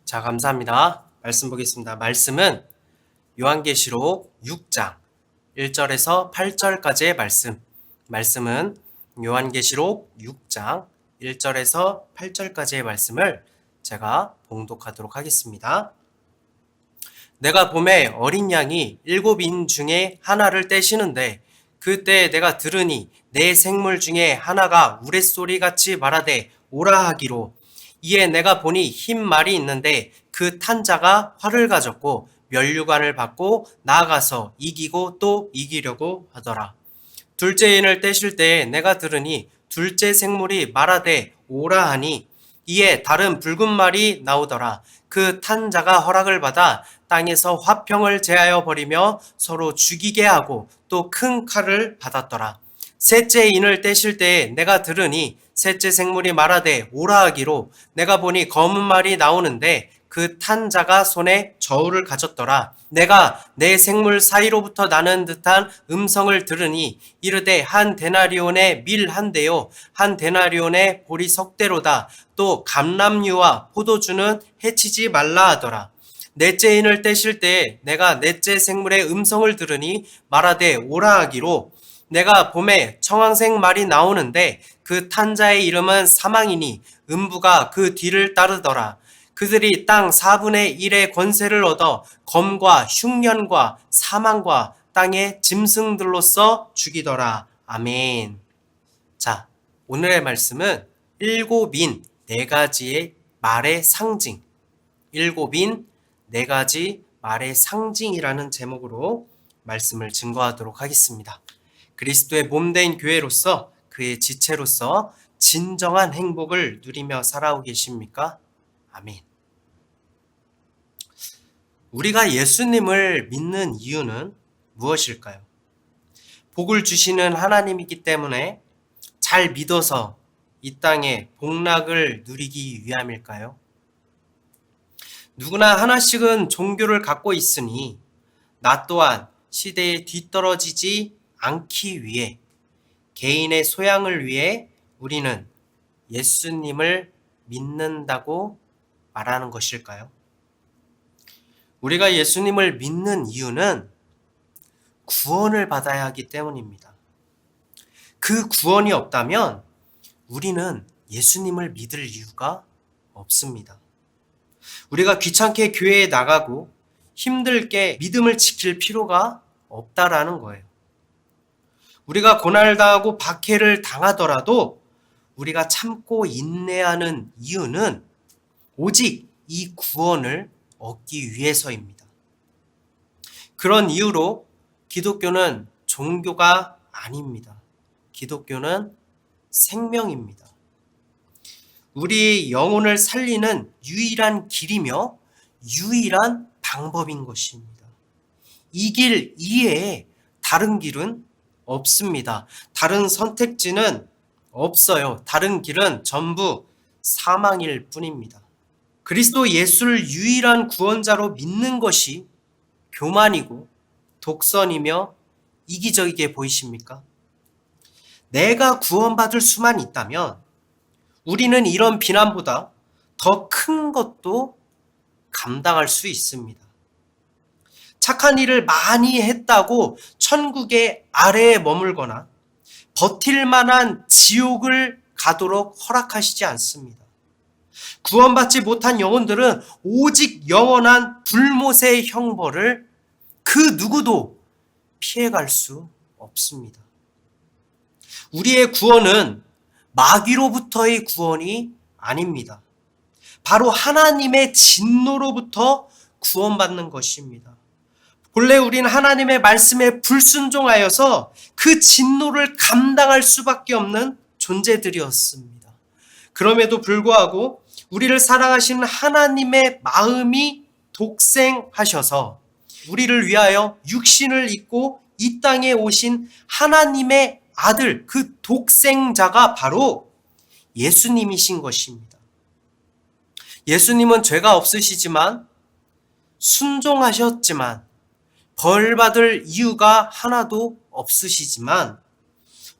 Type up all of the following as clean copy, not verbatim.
자, 감사합니다. 말씀 보겠습니다. 말씀은 요한계시록 6장 1절에서 8절까지의 말씀. 말씀은 요한계시록 6장 1절에서 8절까지의 말씀을 제가 봉독하도록 하겠습니다. 내가 봄에 어린 양이 7인 중에 하나를 떼시는데 그때 내가 들으니 내 생물 중에 하나가 우레소리같이 말하되 오라 하기로, 이에 내가 보니 흰 말이 있는데 그 탄 자가 활을 가졌고 면류관을 받고 나아가서 이기고 또 이기려고 하더라. 둘째 인을 떼실 때에 내가 들으니 둘째 생물이 말하되 오라 하니, 이에 다른 붉은 말이 나오더라. 그 탄 자가 허락을 받아 땅에서 화평을 제하여 버리며 서로 죽이게 하고 또 큰 칼을 받았더라. 셋째 인을 떼실 때에 내가 들으니 셋째 생물이 말하되 오라 하기로, 내가 보니 검은 말이 나오는데 그 탄 자가 손에 저울을 가졌더라. 내가 내 생물 사이로부터 나는 듯한 음성을 들으니 이르되 한 데나리온의 밀 한 대요 한 데나리온의 보리 석 대로다. 또 감람류와 포도주는 해치지 말라 하더라. 넷째 인을 떼실 때에 내가 넷째 생물의 음성을 들으니 말하되 오라 하기로, 내가 봄에 청황색 말이 나오는데 그 탄자의 이름은 사망이니 음부가 그 뒤를 따르더라. 그들이 땅 4분의 1의 권세를 얻어 검과 흉년과 사망과 땅의 짐승들로서 죽이더라. 아멘. 자, 오늘의 말씀은 일곱인 네 가지의 말의 상징, 일곱인 네 가지 말의 상징이라는 제목으로 말씀을 증거하도록 하겠습니다. 그리스도의 몸된 교회로서, 그의 지체로서 진정한 행복을 누리며 살아오고 계십니까? 아멘. 우리가 예수님을 믿는 이유는 무엇일까요? 복을 주시는 하나님이기 때문에 잘 믿어서 이 땅에 복락을 누리기 위함일까요? 누구나 하나씩은 종교를 갖고 있으니 나 또한 시대에 뒤떨어지지 않기 위해, 개인의 소양을 위해 우리는 예수님을 믿는다고 말하는 것일까요? 우리가 예수님을 믿는 이유는 구원을 받아야 하기 때문입니다. 그 구원이 없다면 우리는 예수님을 믿을 이유가 없습니다. 우리가 귀찮게 교회에 나가고 힘들게 믿음을 지킬 필요가 없다라는 거예요. 우리가 고난을 박해를 당하더라도 우리가 참고 인내하는 이유는 오직 이 구원을 얻기 위해서입니다. 그런 이유로 기독교는 종교가 아닙니다. 기독교는 생명입니다. 우리의 영혼을 살리는 유일한 길이며 유일한 방법인 것입니다. 이 길 이외에 다른 길은 없습니다. 다른 선택지는 없어요. 다른 길은 전부 사망일 뿐입니다. 그리스도 예수를 유일한 구원자로 믿는 것이 교만이고 독선이며 이기적이게 보이십니까? 내가 구원받을 수만 있다면 우리는 이런 비난보다 더 큰 것도 감당할 수 있습니다. 착한 일을 많이 했다고 천국의 아래에 머물거나 버틸 만한 지옥을 가도록 허락하시지 않습니다. 구원받지 못한 영혼들은 오직 영원한 불못의 형벌을 그 누구도 피해갈 수 없습니다. 우리의 구원은 마귀로부터의 구원이 아닙니다. 바로 하나님의 진노로부터 구원받는 것입니다. 본래 우리는 하나님의 말씀에 불순종하여서 그 진노를 감당할 수밖에 없는 존재들이었습니다. 그럼에도 불구하고 우리를 사랑하시는 하나님의 마음이 독생하셔서 우리를 위하여 육신을 입고 이 땅에 오신 하나님의 아들, 그 독생자가 바로 예수님이신 것입니다. 예수님은 죄가 없으시지만 순종하셨지만 벌 받을 이유가 하나도 없으시지만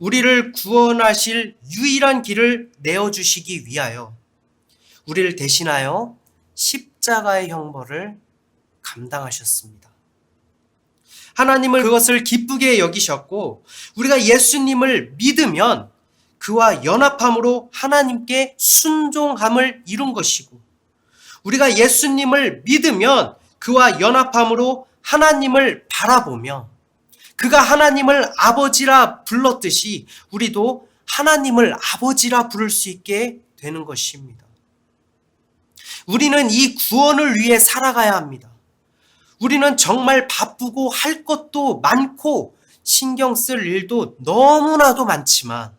우리를 구원하실 유일한 길을 내어주시기 위하여 우리를 대신하여 십자가의 형벌을 감당하셨습니다. 하나님을 그것을 기쁘게 여기셨고 우리가 예수님을 믿으면 그와 연합함으로 하나님께 순종함을 이룬 것이고 우리가 예수님을 믿으면 그와 연합함으로 하나님을 바라보며 그가 하나님을 아버지라 불렀듯이 우리도 하나님을 아버지라 부를 수 있게 되는 것입니다. 우리는 이 구원을 위해 살아가야 합니다. 우리는 정말 바쁘고 할 것도 많고 신경 쓸 일도 너무나도 많지만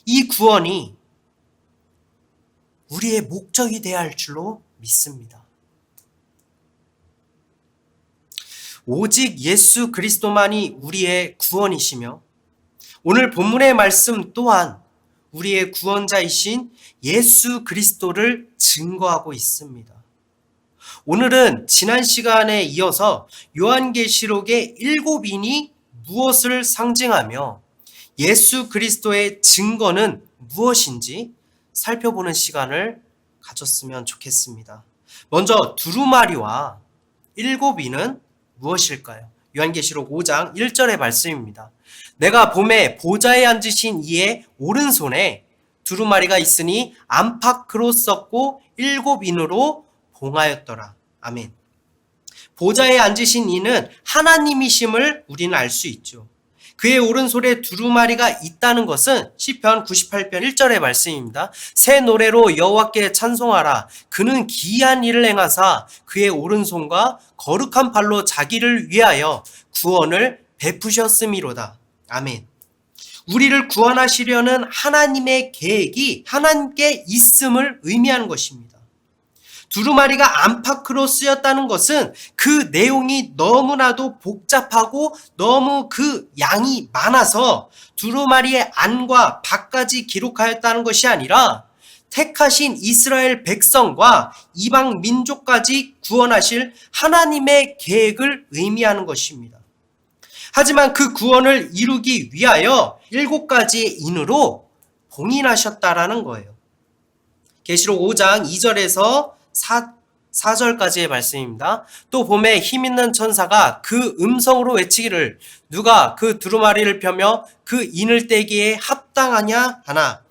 이 구원이 우리의 목적이 되어야 할 줄로 믿습니다. 오직 예수 그리스도만이 우리의 구원이시며 오늘 본문의 말씀 또한 우리의 구원자이신 예수 그리스도를 증거하고 있습니다. 오늘은 지난 시간에 이어서 요한계시록의 7인이 무엇을 상징하며 예수 그리스도의 증거는 무엇인지 살펴보는 시간을 가졌으면 좋겠습니다. 먼저 두루마리와 7인은 무엇일까요? 요한계시록 5장 1절의 말씀입니다. 내가 봄에 보좌에 앉으신 이의 오른손에 두루마리가 있으니 안팎으로 썼고 7인으로 봉하였더라. 아멘. 보좌에 앉으신 이는 하나님이심을 우리는 알 수 있죠. 그의 오른손에 두루마리가 있다는 것은 시편 98편 1절의 말씀입니다. 새 노래로 여호와께 찬송하라. 그는 기이한 일을 행하사 그의 오른손과 거룩한 발로 자기를 위하여 구원을 베푸셨음이로다. 아멘. 우리를 구원하시려는 하나님의 계획이 하나님께 있음을 의미하는 것입니다. 두루마리가 안팎으로 쓰였다는 것은 그 내용이 너무나도 복잡하고 너무 그 양이 많아서 두루마리의 안과 밖까지 기록하였다는 것이 아니라 택하신 이스라엘 백성과 이방 민족까지 구원하실 하나님의 계획을 의미하는 것입니다. 하지만 그 구원을 이루기 위하여 7가지의 인으로 봉인하셨다라는 거예요. 계시록 5장 2절에서 4절까지의 말씀입니다. 또 봄에 힘있는 천사가 그 음성으로 외치기를 누가 그 두루마리를 펴며 그 인을 떼기에 합당하냐 하나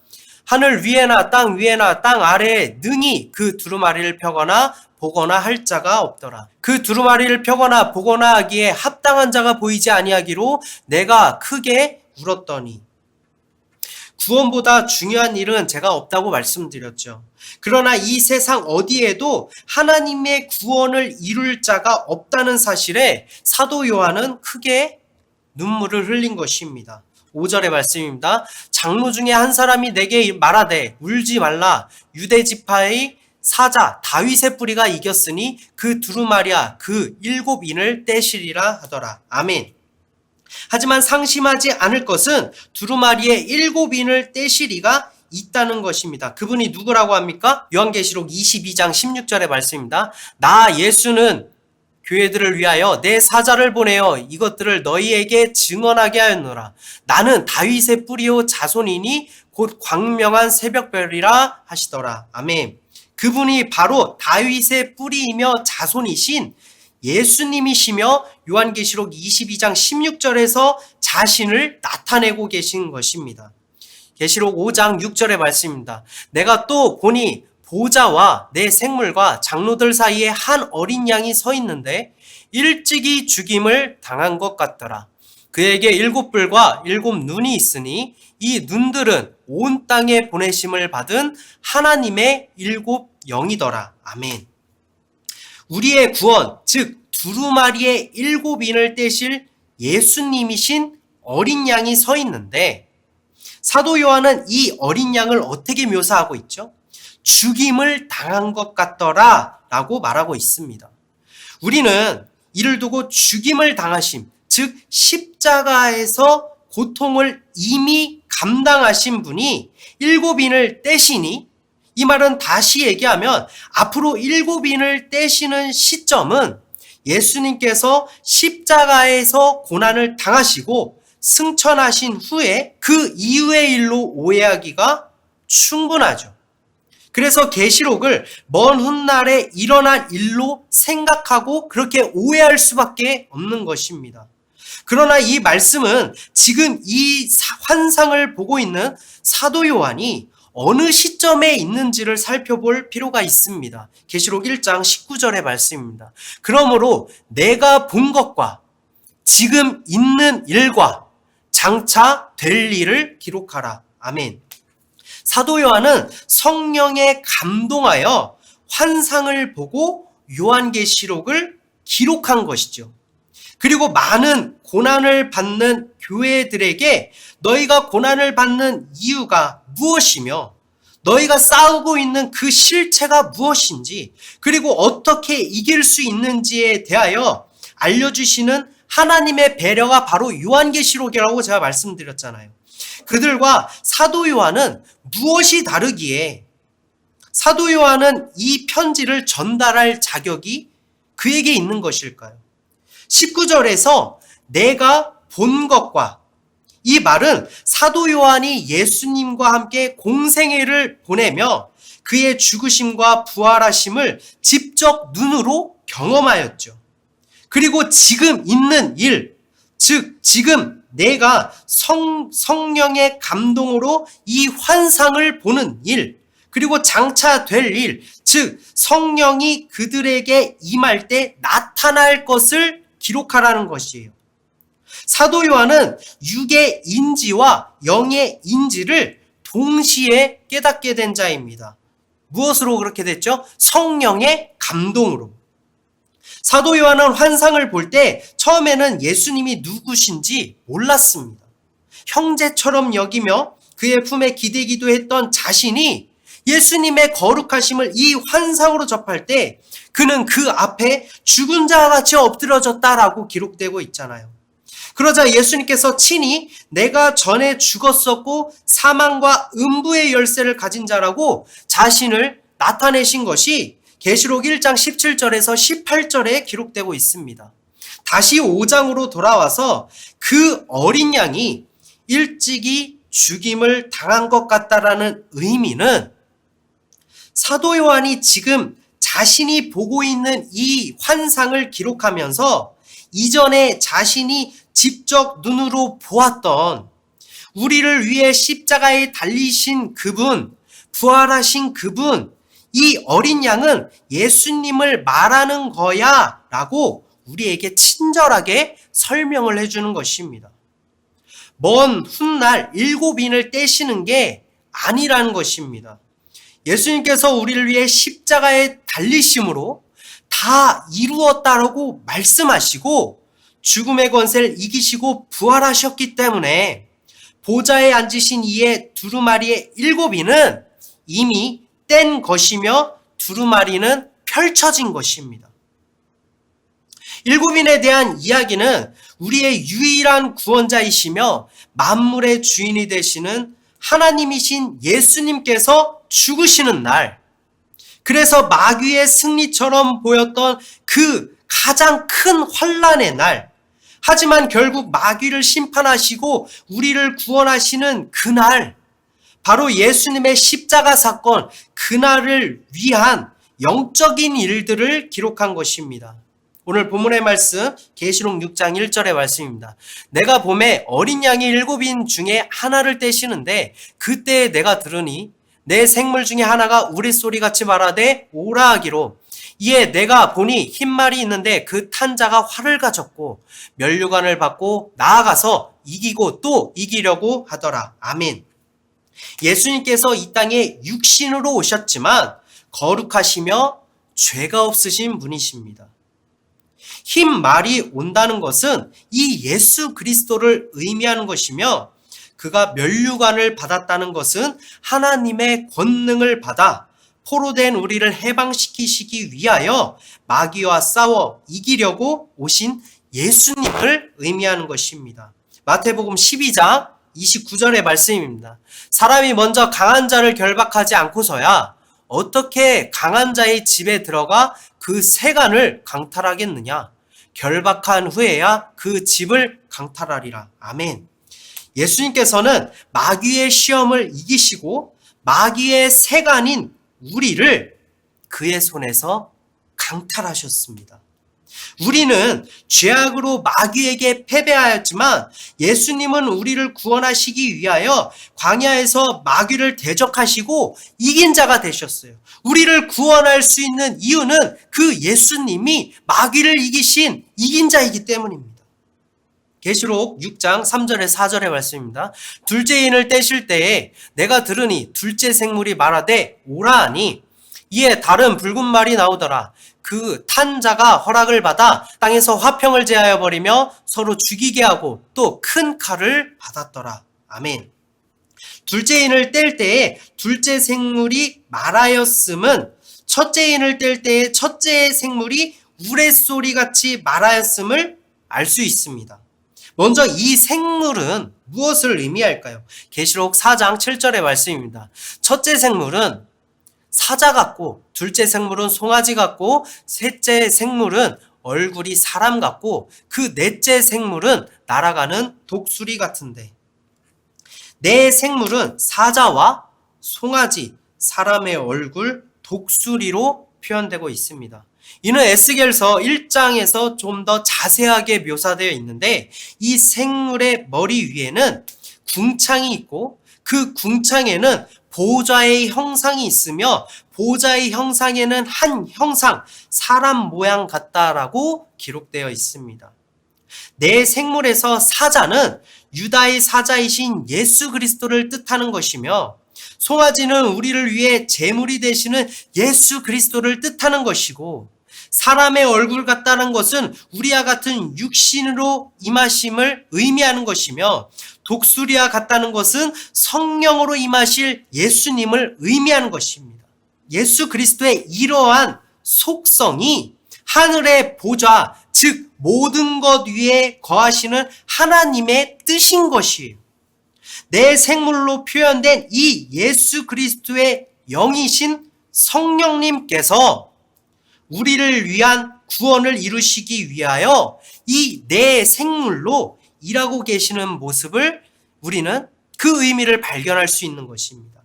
하늘 위에나 땅 위에나 땅 아래에 능히 그 두루마리를 펴거나 보거나 할 자가 없더라. 그 두루마리를 펴거나 보거나 하기에 합당한 자가 보이지 아니하기로 내가 크게 울었더니 구원보다 중요한 일은 제가 없다고 말씀드렸죠. 그러나 이 세상 어디에도 하나님의 구원을 이룰 자가 없다는 사실에 사도 요한은 크게 눈물을 흘린 것입니다. 5절의 말씀입니다. 장로 중에 한 사람이 내게 말하되 울지 말라. 유대 지파의 사자 다윗의 뿌리가 이겼으니 그 두루마리와 그 7인을 떼시리라 하더라. 아멘. 하지만 상심하지 않을 것은 두루마리의 7인을 떼시리가 있다는 것입니다. 그분이 누구라고 합니까? 요한계시록 22장 16절의 말씀입니다. 나 예수는 교회들을 위하여 내 사자를 보내어 이것들을 너희에게 증언하게 하였노라. 나는 다윗의 뿌리요 자손이니 곧 광명한 새벽별이라 하시더라. 아멘. 그분이 바로 다윗의 뿌리이며 자손이신 예수님이시며 요한계시록 22장 16절에서 자신을 나타내고 계신 것입니다. 계시록 5장 6절의 말씀입니다. 내가 또 보니 보좌와 내 생물과 장로들 사이에 한 어린 양이 서 있는데 일찍이 죽임을 당한 것 같더라. 그에게 7뿔과 7눈이 있으니 이 눈들은 온 땅에 보내심을 받은 하나님의 7영이더라. 아멘. 우리의 구원, 즉 두루마리의 7인을 떼실 예수님이신 어린 양이 서 있는데 사도 요한은 이 어린 양을 어떻게 묘사하고 있죠? 죽임을 당한 것 같더라 라고 말하고 있습니다. 우리는 이를 두고 죽임을 당하심, 즉 십자가에서 고통을 이미 감당하신 분이 7인을 떼시니 이 말은 다시 얘기하면 앞으로 7인을 떼시는 시점은 예수님께서 십자가에서 고난을 당하시고 승천하신 후에 그 이후의 일로 오해하기가 충분하죠. 그래서 계시록을 먼 훗날에 일어날 일로 생각하고 그렇게 오해할 수밖에 없는 것입니다. 그러나 이 말씀은 지금 이 환상을 보고 있는 사도 요한이 어느 시점에 있는지를 살펴볼 필요가 있습니다. 계시록 1장 19절의 말씀입니다. 그러므로 내가 본 것과 지금 있는 일과 장차 될 일을 기록하라. 아멘. 사도 요한은 성령에 감동하여 환상을 보고 요한계시록을 기록한 것이죠. 그리고 많은 고난을 받는 교회들에게 너희가 고난을 받는 이유가 무엇이며 너희가 싸우고 있는 그 실체가 무엇인지 그리고 어떻게 이길 수 있는지에 대하여 알려주시는 하나님의 배려가 바로 요한계시록이라고 제가 말씀드렸잖아요. 그들과 사도 요한은 무엇이 다르기에 사도 요한은 이 편지를 전달할 자격이 그에게 있는 것일까요? 19절에서 내가 본 것과 이 말은 사도 요한이 예수님과 함께 공생애를 보내며 그의 죽으심과 부활하심을 직접 눈으로 경험하였죠. 그리고 지금 있는 일, 즉 지금 내가 성령의 감동으로 이 환상을 보는 일, 그리고 장차 될 일, 즉 성령이 그들에게 임할 때 나타날 것을 기록하라는 것이에요. 사도 요한은 육의 인지와 영의 인지를 동시에 깨닫게 된 자입니다. 무엇으로 그렇게 됐죠? 성령의 감동으로. 사도 요한은 환상을 볼 때 처음에는 예수님이 누구신지 몰랐습니다. 형제처럼 여기며 그의 품에 기대기도 했던 자신이 예수님의 거룩하심을 이 환상으로 접할 때 그는 그 앞에 죽은 자와 같이 엎드려졌다라고 기록되고 있잖아요. 그러자 예수님께서 친히 내가 전에 죽었었고 사망과 음부의 열쇠를 가진 자라고 자신을 나타내신 것이 계시록 1장 17절에서 18절에 기록되고 있습니다. 다시 5장으로 돌아와서 그 어린 양이 일찍이 죽임을 당한 것 같다라는 의미는 사도 요한이 지금 자신이 보고 있는 이 환상을 기록하면서 이전에 자신이 직접 눈으로 보았던 우리를 위해 십자가에 달리신 그분, 부활하신 그분, 이 어린 양은 예수님을 말하는 거야 라고 우리에게 친절하게 설명을 해주는 것입니다. 먼 훗날 7인을 떼시는 게 아니라는 것입니다. 예수님께서 우리를 위해 십자가에 달리심으로 다 이루었다라고 말씀하시고 죽음의 권세를 이기시고 부활하셨기 때문에 보좌에 앉으신 이의 두루마리의 7인은 이미 뗀 것이며 두루마리는 펼쳐진 것입니다. 7인에 대한 이야기는 우리의 유일한 구원자이시며 만물의 주인이 되시는 하나님이신 예수님께서 죽으시는 날, 그래서 마귀의 승리처럼 보였던 그 가장 큰 환난의 날, 하지만 결국 마귀를 심판하시고 우리를 구원하시는 그날, 바로 예수님의 십자가 사건, 그날을 위한 영적인 일들을 기록한 것입니다. 오늘 본문의 말씀 계시록 6장 1절의 말씀입니다. 내가 봄에 어린 양이 7인 중에 하나를 떼시는데 그때에 내가 들으니 내 생물 중에 하나가 우레소리같이 말하되 오라 하기로, 이에 내가 보니 흰 말이 있는데 그 탄 자가 활을 가졌고 면류관을 받고 나아가서 이기고 또 이기려고 하더라. 아멘. 예수님께서 이 땅에 육신으로 오셨지만 거룩하시며 죄가 없으신 분이십니다. 흰 말이 온다는 것은 이 예수 그리스도를 의미하는 것이며, 그가 면류관을 받았다는 것은 하나님의 권능을 받아 포로된 우리를 해방시키시기 위하여 마귀와 싸워 이기려고 오신 예수님을 의미하는 것입니다. 마태복음 12장 29절의 말씀입니다. 사람이 먼저 강한 자를 결박하지 않고서야 어떻게 강한 자의 집에 들어가 그 세간을 강탈하겠느냐? 결박한 후에야 그 집을 강탈하리라. 아멘. 예수님께서는 마귀의 시험을 이기시고 마귀의 세간인 우리를 그의 손에서 강탈하셨습니다. 우리는 죄악으로 마귀에게 패배하였지만 예수님은 우리를 구원하시기 위하여 광야에서 마귀를 대적하시고 이긴 자가 되셨어요. 우리를 구원할 수 있는 이유는 그 예수님이 마귀를 이긴 자이기 때문입니다. 계시록 6장 3절에 4절의 말씀입니다. 둘째 인을 떼실 때에 내가 들으니 둘째 생물이 말하되 오라 하니 이에 다른 붉은 말이 나오더라. 그 탄 자가 허락을 받아 땅에서 화평을 제하여 버리며 서로 죽이게 하고 또 큰 칼을 받았더라. 아멘. 둘째 인을 뗄 때에 둘째 생물이 말하였음은 첫째 인을 뗄 때에 첫째 생물이 우레소리 같이 말하였음을 알 수 있습니다. 먼저 이 생물은 무엇을 의미할까요? 계시록 4장 7절의 말씀입니다. 첫째 생물은 사자 같고, 둘째 생물은 송아지 같고, 셋째 생물은 얼굴이 사람 같고, 그 넷째 생물은 날아가는 독수리 같은데, 네 생물은 사자와 송아지, 사람의 얼굴, 독수리로 표현되고 있습니다. 이는 에스겔서 1장에서 좀 더 자세하게 묘사되어 있는데 이 생물의 머리 위에는 궁창이 있고 그 궁창에는 보좌의 형상이 있으며 보좌의 형상에는 한 형상, 사람 모양 같다라고 기록되어 있습니다. 네 생물에서 사자는 유다의 사자이신 예수 그리스도를 뜻하는 것이며 송아지는 우리를 위해 제물이 되시는 예수 그리스도를 뜻하는 것이고 사람의 얼굴 같다는 것은 우리와 같은 육신으로 임하심을 의미하는 것이며 독수리와 같다는 것은 성령으로 임하실 예수님을 의미하는 것입니다. 예수 그리스도의 이러한 속성이 하늘의 보좌, 즉 모든 것 위에 거하시는 하나님의 뜻인 것이에요. 내 생물로 표현된 이 예수 그리스도의 영이신 성령님께서 우리를 위한 구원을 이루시기 위하여 이 내 생물로 일하고 계시는 모습을 우리는 그 의미를 발견할 수 있는 것입니다.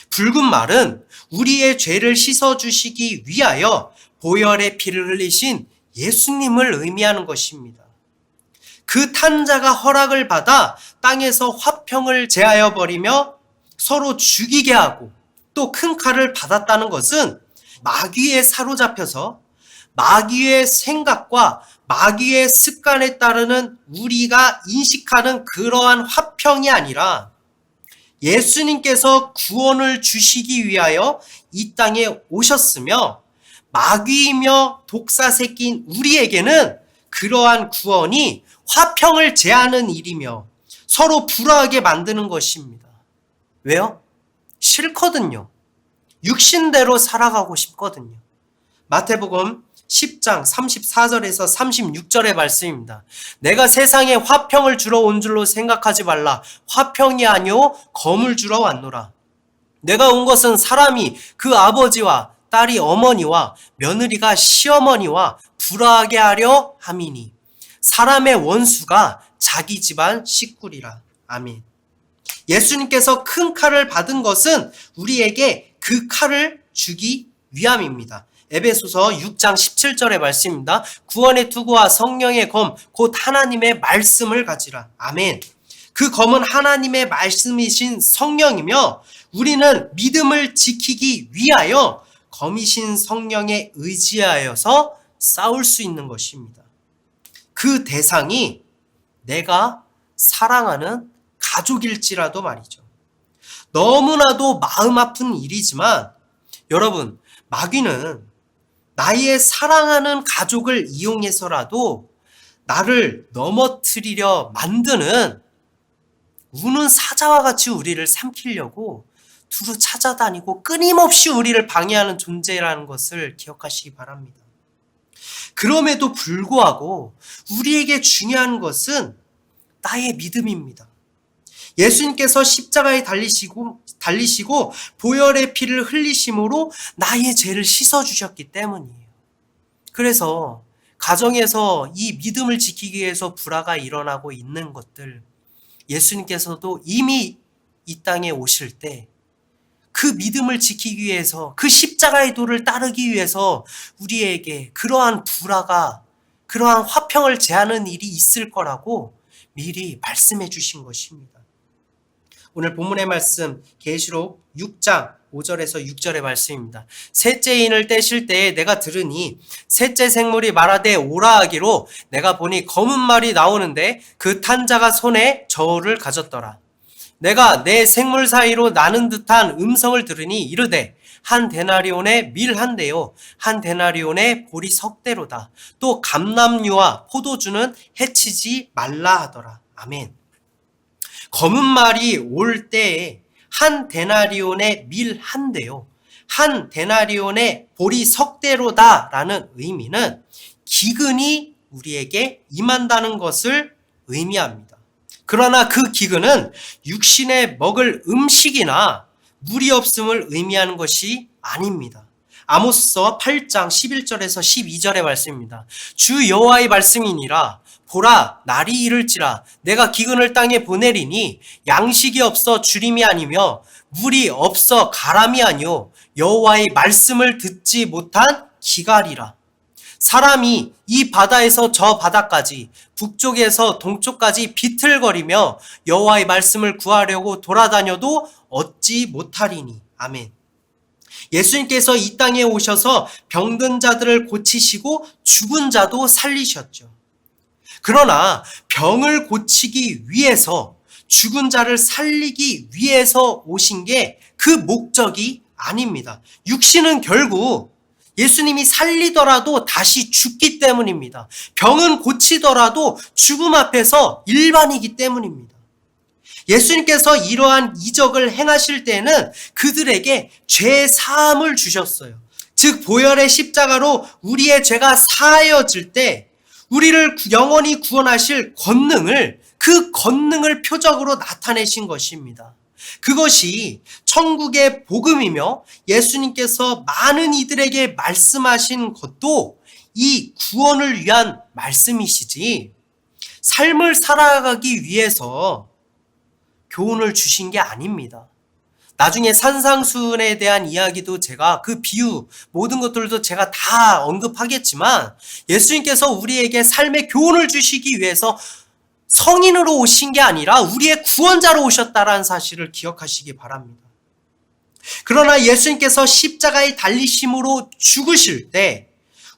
붉은 말은 우리의 죄를 씻어주시기 위하여 보혈의 피를 흘리신 예수님을 의미하는 것입니다. 그 탄자가 허락을 받아 땅에서 화평을 제하여 버리며 서로 죽이게 하고 또 큰 칼을 받았다는 것은 마귀에 사로잡혀서 마귀의 생각과 마귀의 습관에 따르는 우리가 인식하는 그러한 화평이 아니라 예수님께서 구원을 주시기 위하여 이 땅에 오셨으며 마귀이며 독사 새끼인 우리에게는 그러한 구원이 화평을 제하는 일이며 서로 불화하게 만드는 것입니다. 왜요? 싫거든요. 육신대로 살아가고 싶거든요. 마태복음 10장 34절에서 36절의 말씀입니다. 내가 세상에 화평을 주러 온 줄로 생각하지 말라. 화평이 아니오 검을 주러 왔노라. 내가 온 것은 사람이 그 아버지와 딸이 어머니와 며느리가 시어머니와 불화하게 하려 함이니 사람의 원수가 자기 집안 식구리라. 아멘. 예수님께서 큰 칼을 받은 것은 우리에게 그 칼을 주기 위함입니다. 에베소서 6장 17절의 말씀입니다. 구원의 투구와 성령의 검, 곧 하나님의 말씀을 가지라. 아멘. 그 검은 하나님의 말씀이신 성령이며 우리는 믿음을 지키기 위하여 검이신 성령에 의지하여서 싸울 수 있는 것입니다. 그 대상이 내가 사랑하는 가족일지라도 말이죠. 너무나도 마음 아픈 일이지만 여러분, 마귀는 나의 사랑하는 가족을 이용해서라도 나를 넘어뜨리려 만드는 우는 사자와 같이 우리를 삼키려고 두루 찾아다니고 끊임없이 우리를 방해하는 존재라는 것을 기억하시기 바랍니다. 그럼에도 불구하고 우리에게 중요한 것은 나의 믿음입니다. 예수님께서 십자가에 달리시고 보혈의 피를 흘리심으로 나의 죄를 씻어주셨기 때문이에요. 그래서 가정에서 이 믿음을 지키기 위해서 불화가 일어나고 있는 것들, 예수님께서도 이미 이 땅에 오실 때 그 믿음을 지키기 위해서, 그 십자가의 도를 따르기 위해서 우리에게 그러한 불화가, 그러한 화평을 제하는 일이 있을 거라고 미리 말씀해 주신 것입니다. 오늘 본문의 말씀 계시록 6장 5절에서 6절의 말씀입니다. 셋째 인을 떼실 때에 내가 들으니 셋째 생물이 말하되 오라 하기로 내가 보니 검은 말이 나오는데 그 탄 자가 손에 저울을 가졌더라. 내가 내 생물 사이로 나는 듯한 음성을 들으니 이르되 한 데나리온의 밀 한 대요 한 데나리온의 보리 석 대로다. 또 감람류와 포도주는 해치지 말라 하더라. 아멘. 검은 말이 올 때에 한 데나리온의 밀 한 대요 한 데나리온의 보리 석 대로다라는 의미는 기근이 우리에게 임한다는 것을 의미합니다. 그러나 그 기근은 육신에 먹을 음식이나 물이 없음을 의미하는 것이 아닙니다. 아모스서 8장 11절에서 12절의 말씀입니다. 주 여호와의 말씀이니라. 보라, 날이 이를지라 내가 기근을 땅에 보내리니 양식이 없어 주림이 아니며 물이 없어 가람이 아니요 여호와의 말씀을 듣지 못한 기갈이라. 사람이 이 바다에서 저 바다까지 북쪽에서 동쪽까지 비틀거리며 여호와의 말씀을 구하려고 돌아다녀도 얻지 못하리니. 아멘. 예수님께서 이 땅에 오셔서 병든 자들을 고치시고 죽은 자도 살리셨죠. 그러나 병을 고치기 위해서, 죽은 자를 살리기 위해서 오신 게 그 목적이 아닙니다. 육신은 결국 예수님이 살리더라도 다시 죽기 때문입니다. 병은 고치더라도 죽음 앞에서 일반이기 때문입니다. 예수님께서 이러한 이적을 행하실 때는 그들에게 죄 사함을 주셨어요. 즉 보혈의 십자가로 우리의 죄가 사하여질 때 우리를 영원히 구원하실 권능을, 그 권능을 표적으로 나타내신 것입니다. 그것이 천국의 복음이며 예수님께서 많은 이들에게 말씀하신 것도 이 구원을 위한 말씀이시지 삶을 살아가기 위해서 교훈을 주신 게 아닙니다. 나중에 산상수훈에 대한 이야기도 제가 그 비유 모든 것들도 제가 다 언급하겠지만 예수님께서 우리에게 삶의 교훈을 주시기 위해서 성인으로 오신 게 아니라 우리의 구원자로 오셨다라는 사실을 기억하시기 바랍니다. 그러나 예수님께서 십자가에 달리심으로 죽으실 때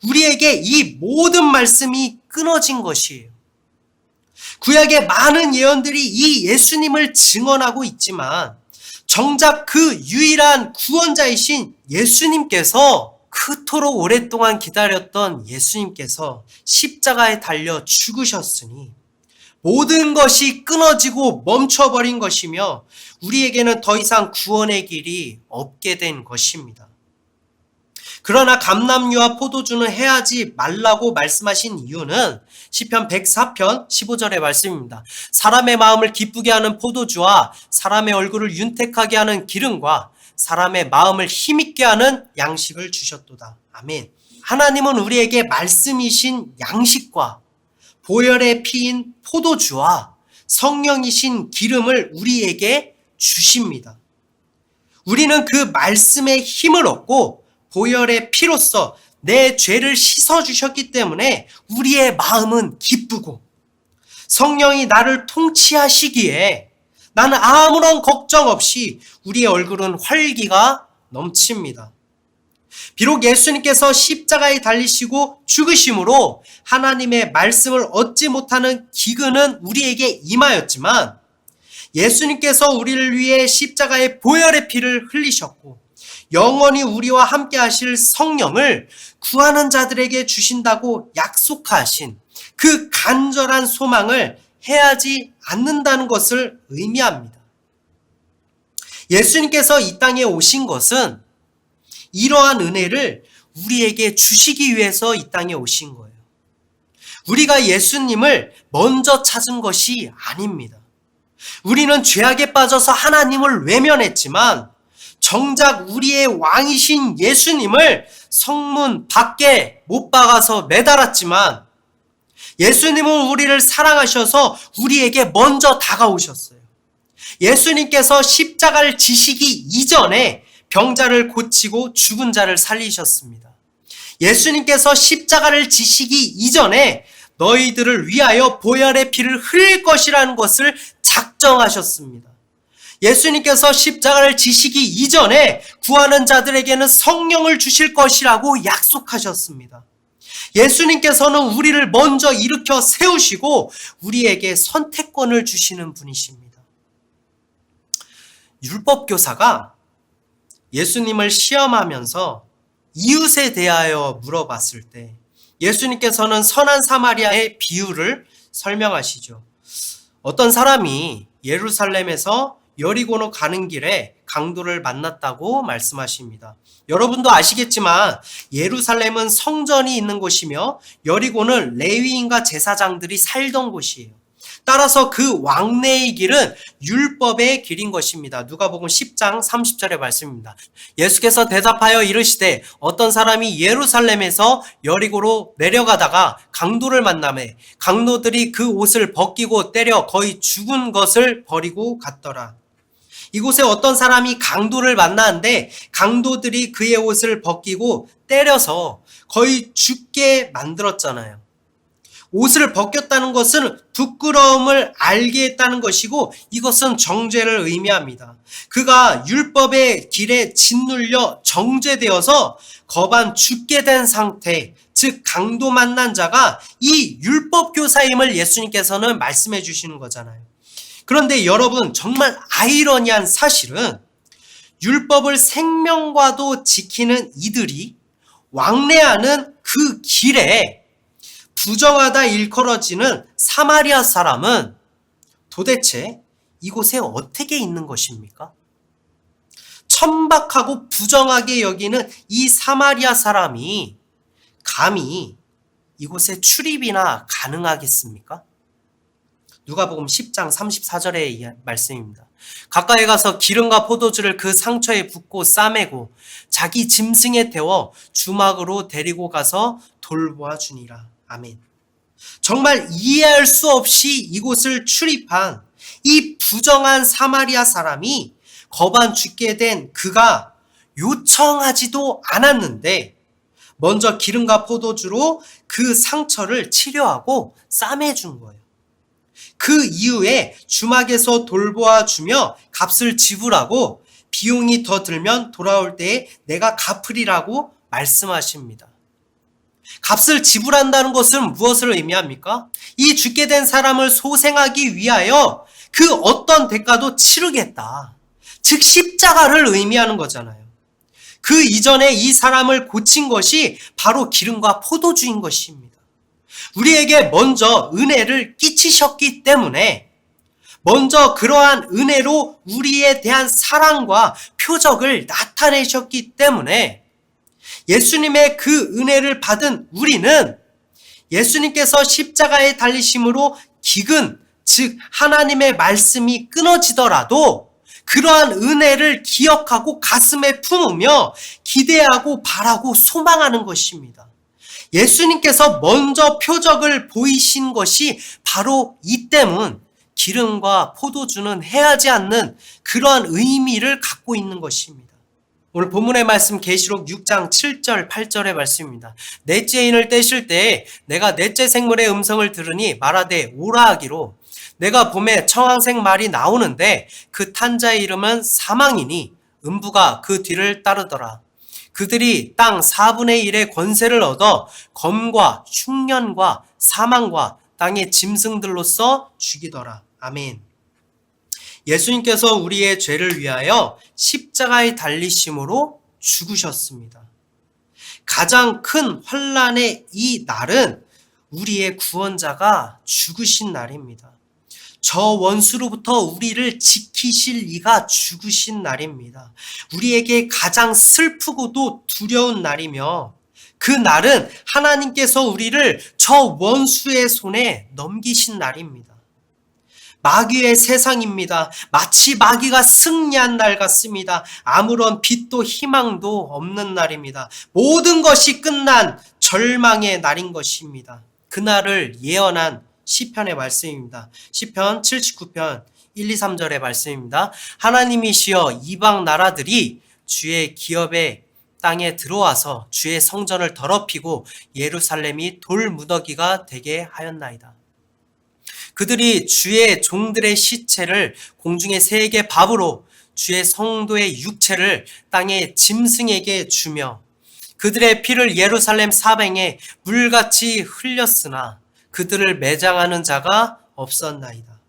우리에게 이 모든 말씀이 끊어진 것이에요. 구약의 많은 예언들이 이 예수님을 증언하고 있지만 정작 그 유일한 구원자이신 예수님께서, 그토록 오랫동안 기다렸던 예수님께서 십자가에 달려 죽으셨으니 모든 것이 끊어지고 멈춰버린 것이며 우리에게는 더 이상 구원의 길이 없게 된 것입니다. 그러나 감람류와 포도주는 해하지 말라고 말씀하신 이유는 시편 104편 15절의 말씀입니다. 사람의 마음을 기쁘게 하는 포도주와 사람의 얼굴을 윤택하게 하는 기름과 사람의 마음을 힘있게 하는 양식을 주셨도다. 아멘. 하나님은 우리에게 말씀이신 양식과 보혈의 피인 포도주와 성령이신 기름을 우리에게 주십니다. 우리는 그 말씀의 힘을 얻고 보혈의 피로써 내 죄를 씻어주셨기 때문에 우리의 마음은 기쁘고 성령이 나를 통치하시기에 나는 아무런 걱정 없이 우리의 얼굴은 활기가 넘칩니다. 비록 예수님께서 십자가에 달리시고 죽으심으로 하나님의 말씀을 얻지 못하는 기근은 우리에게 임하였지만 예수님께서 우리를 위해 십자가의 보혈의 피를 흘리셨고 영원히 우리와 함께 하실 성령을 구하는 자들에게 주신다고 약속하신 그 간절한 소망을 해하지 않는다는 것을 의미합니다. 예수님께서 이 땅에 오신 것은 이러한 은혜를 우리에게 주시기 위해서 이 땅에 오신 거예요. 우리가 예수님을 먼저 찾은 것이 아닙니다. 우리는 죄악에 빠져서 하나님을 외면했지만 정작 우리의 왕이신 예수님을 성문 밖에 못 박아서 매달았지만 예수님은 우리를 사랑하셔서 우리에게 먼저 다가오셨어요. 예수님께서 십자가를 지시기 이전에 병자를 고치고 죽은 자를 살리셨습니다. 예수님께서 십자가를 지시기 이전에 너희들을 위하여 보혈의 피를 흘릴 것이라는 것을 작정하셨습니다. 예수님께서 십자가를 지시기 이전에 구하는 자들에게는 성령을 주실 것이라고 약속하셨습니다. 예수님께서는 우리를 먼저 일으켜 세우시고 우리에게 선택권을 주시는 분이십니다. 율법교사가 예수님을 시험하면서 이웃에 대하여 물어봤을 때 예수님께서는 선한 사마리아의 비유를 설명하시죠. 어떤 사람이 예루살렘에서 여리고로 가는 길에 강도를 만났다고 말씀하십니다. 여러분도 아시겠지만 예루살렘은 성전이 있는 곳이며 여리고는 레위인과 제사장들이 살던 곳이에요. 따라서 그 왕래의 길은 율법의 길인 것입니다. 누가복음 10장 30절의 말씀입니다. 예수께서 대답하여 이르시되 어떤 사람이 예루살렘에서 여리고로 내려가다가 강도를 만나매 강도들이 그 옷을 벗기고 때려 거의 죽은 것을 버리고 갔더라. 이곳에 어떤 사람이 강도를 만나는데 강도들이 그의 옷을 벗기고 때려서 거의 죽게 만들었잖아요. 옷을 벗겼다는 것은 부끄러움을 알게 했다는 것이고 이것은 정죄를 의미합니다. 그가 율법의 길에 짓눌려 정죄되어서 거반 죽게 된 상태, 즉 강도 만난 자가 이 율법교사임을 예수님께서는 말씀해 주시는 거잖아요. 그런데 여러분, 정말 아이러니한 사실은 율법을 생명과도 지키는 이들이 왕래하는 그 길에 부정하다 일컬어지는 사마리아 사람은 도대체 이곳에 어떻게 있는 것입니까? 천박하고 부정하게 여기는 이 사마리아 사람이 감히 이곳에 출입이나 가능하겠습니까? 누가복음 10장 34절의 말씀입니다. 가까이 가서 기름과 포도주를 그 상처에 붓고 싸매고 자기 짐승에 태워 주막으로 데리고 가서 돌보아 주니라. 아멘. 정말 이해할 수 없이 이곳을 출입한 이 부정한 사마리아 사람이 거반 죽게 된 그가 요청하지도 않았는데 먼저 기름과 포도주로 그 상처를 치료하고 싸매준 거예요. 그 이후에 주막에서 돌보아 주며 값을 지불하고 비용이 더 들면 돌아올 때에 내가 갚으리라고 말씀하십니다. 값을 지불한다는 것은 무엇을 의미합니까? 이 죽게 된 사람을 소생하기 위하여 그 어떤 대가도 치르겠다. 즉 십자가를 의미하는 거잖아요. 그 이전에 이 사람을 고친 것이 바로 기름과 포도주인 것입니다. 우리에게 먼저 은혜를 끼치셨기 때문에 먼저 그러한 은혜로 우리에 대한 사랑과 표적을 나타내셨기 때문에 예수님의 그 은혜를 받은 우리는 예수님께서 십자가에 달리심으로 기근, 즉 하나님의 말씀이 끊어지더라도 그러한 은혜를 기억하고 가슴에 품으며 기대하고 바라고 소망하는 것입니다. 예수님께서 먼저 표적을 보이신 것이 바로 이 때문 기름과 포도주는 해하지 않는 그러한 의미를 갖고 있는 것입니다. 오늘 본문의 말씀 계시록 6장 7절 8절의 말씀입니다. 넷째 인을 떼실 때에 내가 넷째 생물의 음성을 들으니 말하되 오라 하기로 내가 봄에 청황색 말이 나오는데 그 탄 자의 이름은 사망이니 음부가 그 뒤를 따르더라. 그들이 땅 4분의 1의 권세를 얻어 검과 흉년과 사망과 땅의 짐승들로서 죽이더라. 아멘. 예수님께서 우리의 죄를 위하여 십자가에 달리심으로 죽으셨습니다. 가장 큰 환난의 이 날은 우리의 구원자가 죽으신 날입니다. 저 원수로부터 우리를 지키실 이가 죽으신 날입니다. 우리에게 가장 슬프고도 두려운 날이며 그 날은 하나님께서 우리를 저 원수의 손에 넘기신 날입니다. 마귀의 세상입니다. 마치 마귀가 승리한 날 같습니다. 아무런 빛도 희망도 없는 날입니다. 모든 것이 끝난 절망의 날인 것입니다. 그날을 예언한 시편의 말씀입니다. 시편 79편 1, 2, 3절의 말씀입니다. 하나님이시여 이방 나라들이 주의 기업의 땅에 들어와서 주의 성전을 더럽히고 예루살렘이 돌무더기가 되게 하였나이다. 그들이 주의 종들의 시체를 공중의 새에게 밥으로 주의 성도의 육체를 땅의 짐승에게 주며 그들의 피를 예루살렘 사방에 물같이 흘렸으나 그들을 매장하는 자가 없었나이다.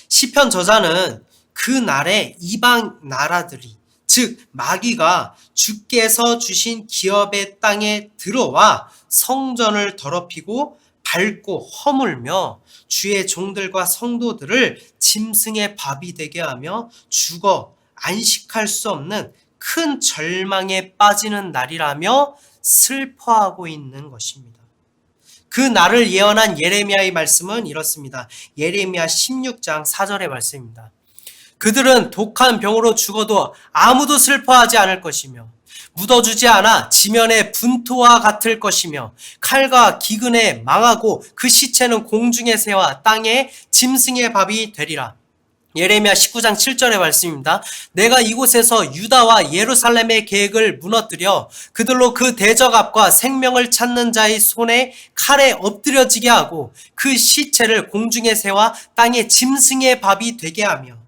시편 저자는 그 날에 이방 나라들이 즉 마귀가 주께서 주신 기업의 땅에 들어와 성전을 더럽히고 밟고 허물며 주의 종들과 성도들을 짐승의 밥이 되게 하며 죽어 안식할 수 없는 큰 절망에 빠지는 날이라며 슬퍼하고 있는 것입니다. 그 날을 예언한 예레미야의 말씀은 이렇습니다. 예레미야 16장 4절의 말씀입니다. 그들은 독한 병으로 죽어도 아무도 슬퍼하지 않을 것이며 묻어주지 않아 지면의 분토와 같을 것이며 칼과 기근에 망하고 그 시체는 공중의 새와 땅의 짐승의 밥이 되리라. 예레미야 19장 7절의 말씀입니다. 내가 이곳에서 유다와 예루살렘의 계획을 무너뜨려 그들로 그 대적압과 생명을 찾는 자의 손에 칼에 엎드려지게 하고 그 시체를 공중의 새와 땅의 짐승의 밥이 되게 하며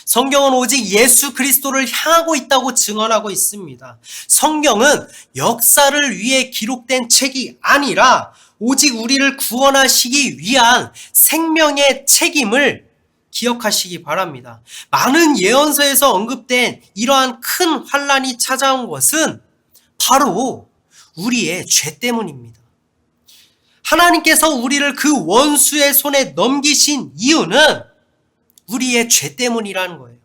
성경은 오직 예수 그리스도를 향하고 있다고 증언하고 있습니다. 성경은 역사를 위해 기록된 책이 아니라 오직 우리를 구원하시기 위한 생명의 책임을 기억하시기 바랍니다. 많은 예언서에서 언급된 이러한 큰 환란이 찾아온 것은 바로 우리의 죄 때문입니다. 하나님께서 우리를 그 원수의 손에 넘기신 이유는 우리의 죄 때문이라는 거예요.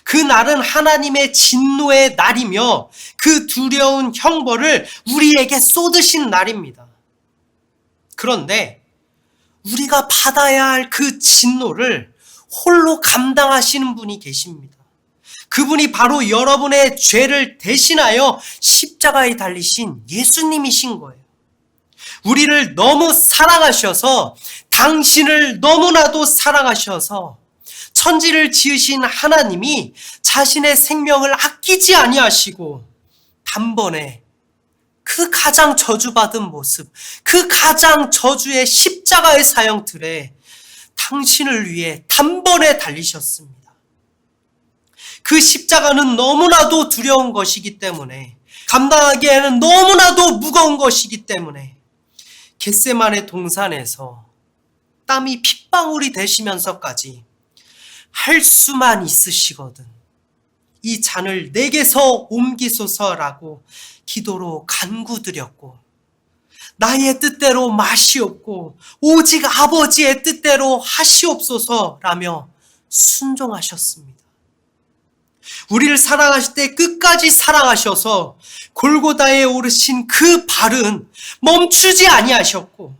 그 날은 하나님의 진노의 날이며 그 두려운 형벌을 우리에게 쏟으신 날입니다. 그런데 우리가 받아야 할 그 진노를 홀로 감당하시는 분이 계십니다. 그분이 바로 여러분의 죄를 대신하여 십자가에 달리신 예수님이신 거예요. 우리를 너무 사랑하셔서 당신을 너무나도 사랑하셔서 천지를 지으신 하나님이 자신의 생명을 아끼지 아니하시고 단번에 그 가장 저주받은 모습, 그 가장 저주의 십자가의 사형틀에 당신을 위해 단번에 달리셨습니다. 그 십자가는 너무나도 두려운 것이기 때문에 감당하기에는 너무나도 무거운 것이기 때문에 겟세마네 동산에서 땀이 핏방울이 되시면서까지 할 수만 있으시거든 이 잔을 내게서 옮기소서라고 기도로 간구드렸고 나의 뜻대로 마시옵고 오직 아버지의 뜻대로 하시옵소서라며 순종하셨습니다. 우리를 사랑하실 때 끝까지 사랑하셔서 골고다에 오르신 그 발은 멈추지 아니하셨고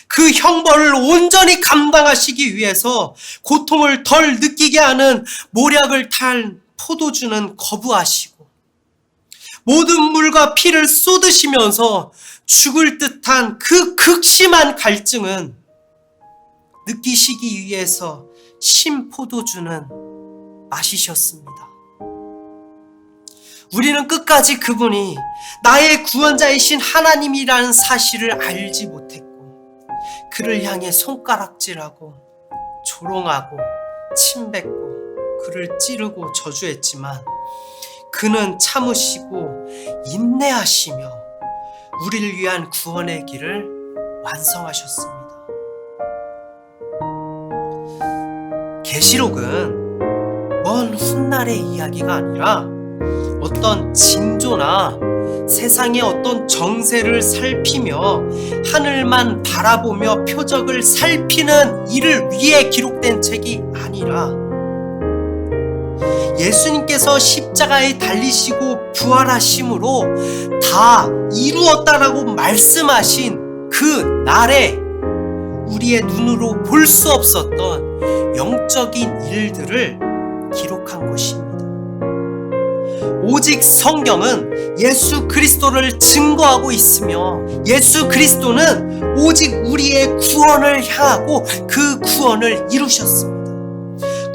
그 형벌을 온전히 감당하시기 위해서 고통을 덜 느끼게 하는 모략을 탈 포도주는 거부하시고 모든 물과 피를 쏟으시면서 죽을 듯한 그 극심한 갈증은 느끼시기 위해서 신포도주는 마시셨습니다. 우리는 끝까지 그분이 나의 구원자이신 하나님이라는 사실을 알지 못했고 그를 향해 손가락질하고 조롱하고 침뱉고 그를 찌르고 저주했지만 그는 참으시고 인내하시며 우리를 위한 구원의 길을 완성하셨습니다. 계시록은 먼 훗날의 이야기가 아니라 어떤 징조나 세상의 어떤 정세를 살피며 하늘만 바라보며 표적을 살피는 일을 위해 기록된 책이 아니라 예수님께서 십자가에 달리시고 부활하심으로 다 이루었다라고 말씀하신 그 날에 우리의 눈으로 볼 수 없었던 영적인 일들을 기록한 것입니다. 오직 성경은 예수 그리스도를 증거하고 있으며 예수 그리스도는 오직 우리의 구원을 향하고 그 구원을 이루셨습니다.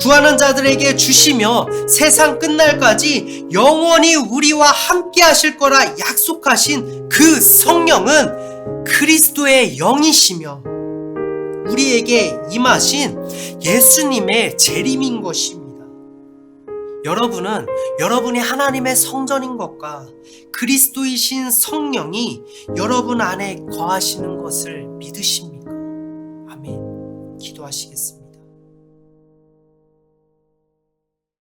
구하는 자들에게 주시며 세상 끝날까지 영원히 우리와 함께 하실 거라 약속하신 그 성령은 그리스도의 영이시며 우리에게 임하신 예수님의 재림인 것입니다. 여러분은 여러분이 하나님의 성전인 것과 그리스도이신 성령이 여러분 안에 거하시는 것을 믿으십니까? 아멘. 기도하시겠습니다.